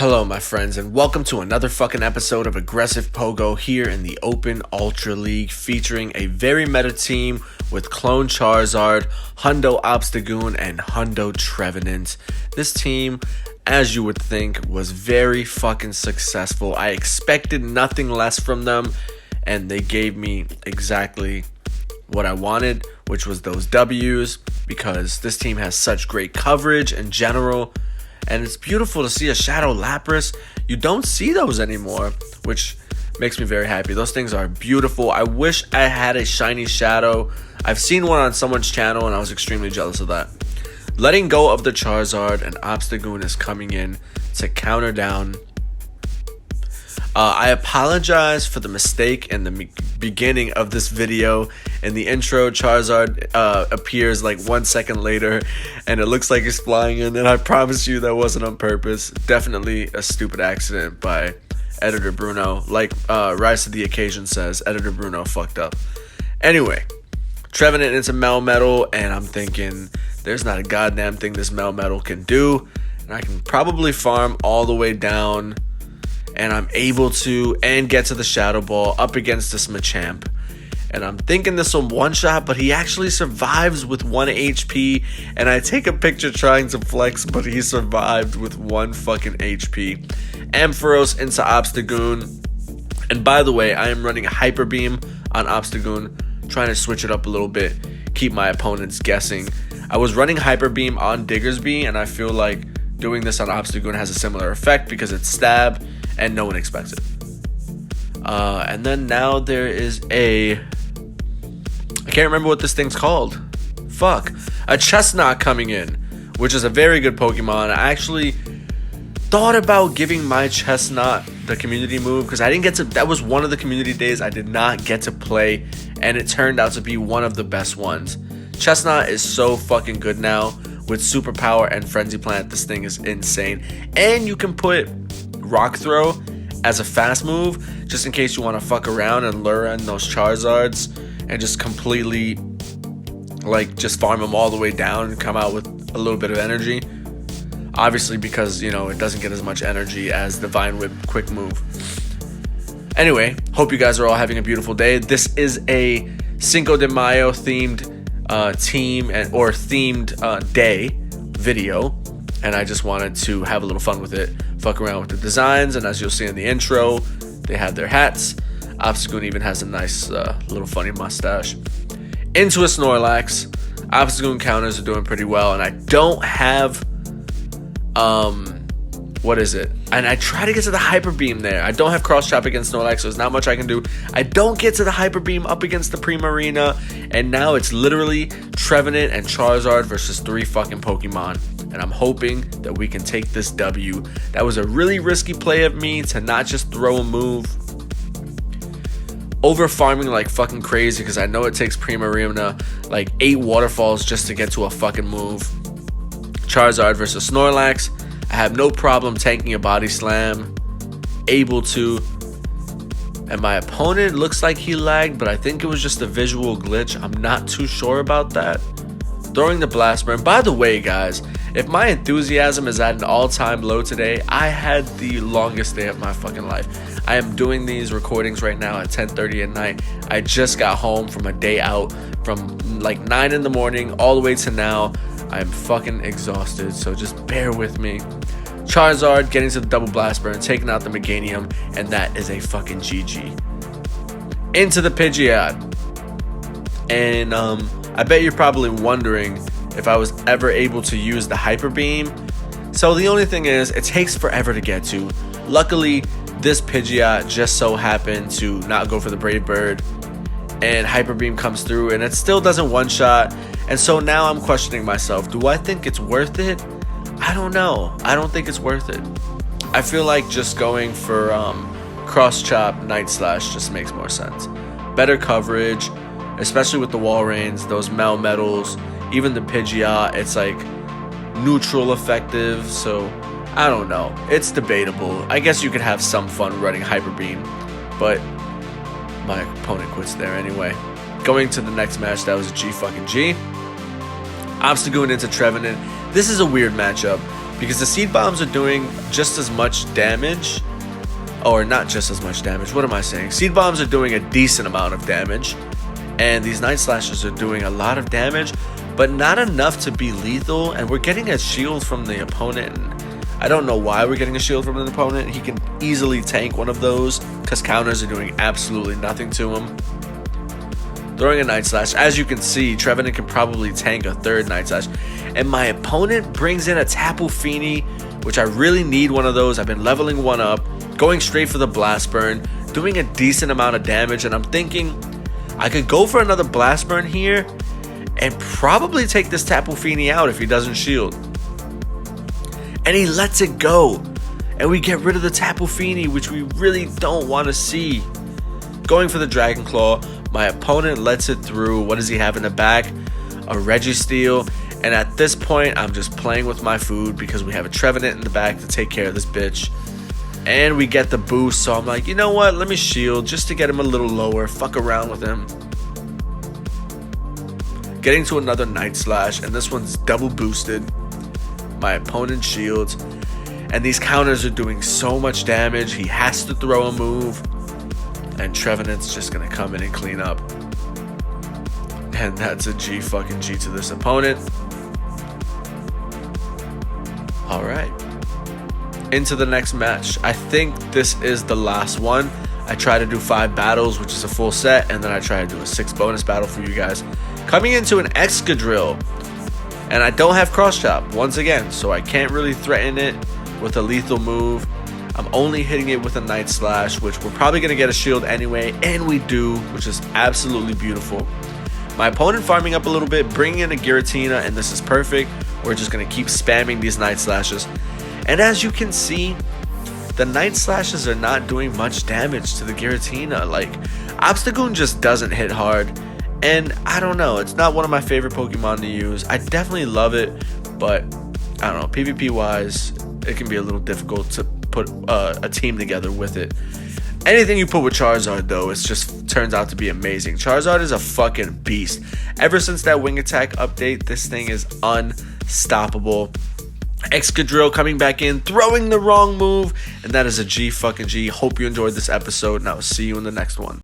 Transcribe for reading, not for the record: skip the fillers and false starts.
Hello, my friends, and welcome to another fucking episode of Aggressive Pogo here in the Open Ultra League, featuring a very meta team with Clone Charizard, Hundo Obstagoon, and Hundo Trevenant. This team, as you would think, was very fucking successful. I expected nothing less from them, and they gave me exactly what I wanted, which was those W's, because this team has such great coverage in general. And it's beautiful to see a Shadow Lapras. You don't see those anymore, which makes me very happy. Those things are beautiful. I wish I had a shiny Shadow. I've seen one on someone's channel, and I was extremely jealous of that. Letting go of the Charizard, and Obstagoon is coming in to counter down. I apologize for the mistake in the beginning of this video. In the intro, Charizard appears like 1 second later, and it looks like he's flying in, and I promise you that wasn't on purpose. Definitely a stupid accident by Editor Bruno. Like Rise to the Occasion says, Editor Bruno fucked up. Anyway, Trevenant into Melmetal, and I'm thinking there's not a goddamn thing this Melmetal can do, and I can probably farm all the way down. And I'm able to get to the Shadow Ball up against this Machamp. And I'm thinking this will one-shot, but he actually survives with 1 HP. And I take a picture trying to flex, but he survived with 1 fucking HP. Ampharos into Obstagoon. And by the way, I am running Hyper Beam on Obstagoon, trying to switch it up a little bit, keep my opponents guessing. I was running Hyper Beam on Diggersby, and I feel like doing this on Obstagoon has a similar effect because it's stab, and no one expects it. And then now there is I can't remember what this thing's called. Fuck. A Chestnut coming in, which is a very good Pokemon. I actually thought about giving my Chestnut the community move because I didn't get to. That was one of the community days I did not get to play, and it turned out to be one of the best ones. Chestnut is so fucking good now with Superpower and Frenzy Plant. This thing is insane, and you can put Rock Throw as a fast move just in case you want to fuck around and lure in those Charizards and just completely just farm them all the way down and come out with a little bit of energy. Obviously, because it doesn't get as much energy as the Vine Whip quick move. Anyway, hope you guys are all having a beautiful day. This is a Cinco de Mayo themed team or themed day video, and I just wanted to have a little fun with it, fuck around with the designs. And as you'll see in the intro, they have their hats. Obstagoon even has a nice little funny mustache. Into a Snorlax. Obstagoon counters are doing pretty well, and I don't have what is it? And I try to get to the Hyper Beam there. I don't have Cross Chop against Snorlax, so there's not much I can do. I don't get to the Hyper Beam up against the Primarina, and now it's literally Trevenant and Charizard versus 3 fucking Pokemon. And I'm hoping that we can take this W. That was a really risky play of me to not just throw a move. Over farming like fucking crazy because I know it takes Primarina like 8 waterfalls just to get to a fucking move. Charizard versus Snorlax. I have no problem tanking a Body Slam. Able to. And my opponent looks like he lagged, but I think it was just a visual glitch. I'm not too sure about that. Throwing the Blast Burn. By the way, guys, if my enthusiasm is at an all-time low today, I had the longest day of my fucking life. I am doing these recordings right now at 10:30 at night. I just got home from a day out from like 9 in the morning all the way to now. I'm fucking exhausted, so just bear with me. Charizard getting to the double Blast Burn, taking out the Meganium, and that is a fucking GG. Into the Pidgeot. And I bet you're probably wondering if I was ever able to use the Hyper Beam. So the only thing is, it takes forever to get to. Luckily, this Pidgeot just so happened to not go for the Brave Bird, and Hyper Beam comes through, and it still doesn't one-shot. And so now I'm questioning myself. Do I think it's worth it? I don't know. I don't think it's worth it. I feel like just going for Cross Chop, Night Slash just makes more sense. Better coverage, especially with the Walreins, those Melmetals, even the Pidgeot, it's like neutral effective. So I don't know. It's debatable. I guess you could have some fun running Hyper Beam, but my opponent quits there anyway. Going to the next match, that was a G fucking G. Obstagoon into Trevenant. This is a weird matchup because the seed bombs are doing just as much damage, or not just as much damage, what am I saying? Seed bombs are doing a decent amount of damage, and these Night Slashers are doing a lot of damage, but not enough to be lethal, and we're getting a shield from the opponent, and I don't know why we're getting a shield from an opponent. He can easily tank one of those, because counters are doing absolutely nothing to him. Throwing a Night Slash, as you can see, Trevenant can probably tank a third Night Slash, and my opponent brings in a Tapu Fini, which I really need one of those. I've been leveling one up, going straight for the Blast Burn, doing a decent amount of damage, and I'm thinking I could go for another Blast Burn here and probably take this Tapu Fini out if he doesn't shield. And he lets it go, and we get rid of the Tapu Fini, which we really don't want to see. Going for the Dragon Claw, my opponent lets it through. What does he have in the back? A Registeel. And at this point, I'm just playing with my food because we have a Trevenant in the back to take care of this bitch. And we get the boost, so I'm like, you know what? Let me shield just to get him a little lower. Fuck around with him. Getting to another Night Slash, and this one's double boosted. My opponent shields, and these counters are doing so much damage. He has to throw a move, and Trevenant's just gonna come in and clean up. And that's a G fucking G to this opponent. Alright. Into the next match. I think this is the last one. I try to do 5 battles, which is a full set, and then I try to do a 6 bonus battle for you guys. Coming into an Excadrill, and I don't have Cross Chop once again, so I can't really threaten it with a lethal move. I'm only hitting it with a Night Slash, which we're probably going to get a shield anyway, and we do, which is absolutely beautiful. My opponent farming up a little bit, bringing in a Giratina, and this is perfect. We're just going to keep spamming these Night Slashes. And as you can see, the Night Slashes are not doing much damage to the Giratina. Like, Obstagoon just doesn't hit hard. And I don't know, it's not one of my favorite Pokemon to use. I definitely love it, but I don't know, PvP wise, it can be a little difficult to put a team together with it. Anything you put with Charizard though, it just turns out to be amazing. Charizard is a fucking beast. Ever since that Wing Attack update, this thing is unstoppable. Excadrill coming back in, throwing the wrong move, and that is a G fucking G. Hope you enjoyed this episode, and I will see you in the next one.